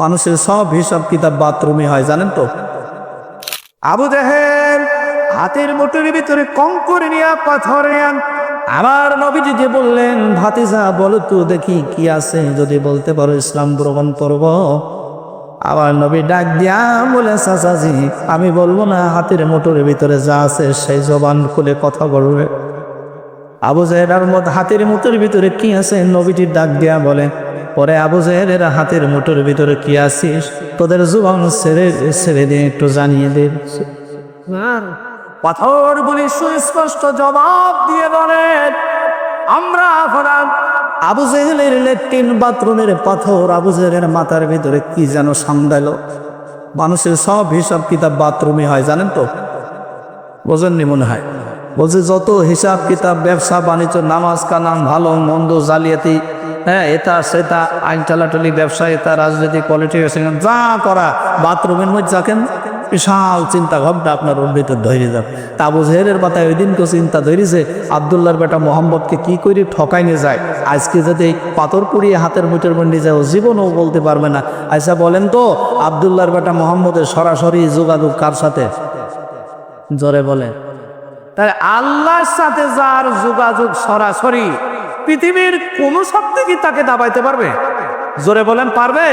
মানুষের সব হিসাব কিতাব বাথরুমে হয়, জানেন তো। আবু জেহেল হাতের মুঠোর ভিতরে কঙ্কর নিয়ে পাথর আন আমার নবীজি যে বললেন, ভাতিজা বলো তো দেখি কি আছে, যদি বলতে পারো ইসলাম গ্রহণ করব। আমার নবী ডাক দিয়া বলে, চাচাজি আমি বলবো না, হাতের মুঠোর ভিতরে যা আছে সেই জবান খুলে কথা বলবে। আবু জেহেলের মধ্যে হাতের মুঠোর ভিতরে কি আছে নবীজি ডাক দিয়া বলে, পরে আবু জেহেলের হাতের মুঠোর ভিতরে কি আছিস তোদের জুবান ছেড়ে ছেড়ে দিয়ে একটু জানিয়ে দে। পাথর বলি সুস্পষ্ট জবাব দিয়ে বলেন, আমরা আবু জেহেলের লেট্রিন বাথরুমের পাথর আবু জেহেলের মাথার ভিতরে কি যেন সামলাইলো। মানুষের সব হিসাব কিতাব বাথরুমে হয়, জানেন তো। বোঝেননি মনে হয়। বলছে যত হিসাব কিতাব, ব্যবসা বাণিজ্য, নামাজ কালাম, ভালো মন্দ, জালিয়াতি, হ্যাঁ এটা সেটা, আইন টালাটালি, ব্যবসা এটা, রাজনৈতিক, পলিটিক্স, যা করা বাথরুমের মধ্যে থাকেন, বিশাল চিন্তা ভাবনা আপনার ওর ভিতর ধরে যাবে। তা আবু জেহেলের মাথায় ওই দিনকে চিন্তা ধরেছে, আবদুল্লাহর বেটা মোহাম্মদকে কি করে ঠকাই নিয়ে যায়। আজকে যদি পাথর পুড়িয়ে হাতের মুঠের মধ্যে যায়, ও জীবনও বলতে পারবে না। আচ্ছা বলেন তো, আবদুল্লাহর বেটা মোহাম্মদের সরাসরি যোগাযোগ কার সাথে? জোরে বলে। তাই আল্লাহর সাথে যার যোগাযোগ সরাসরি, পৃথিবীর কোন শক্তি কি তাকে দাবাইতে পারবে? জোরে বলেন, পারবে?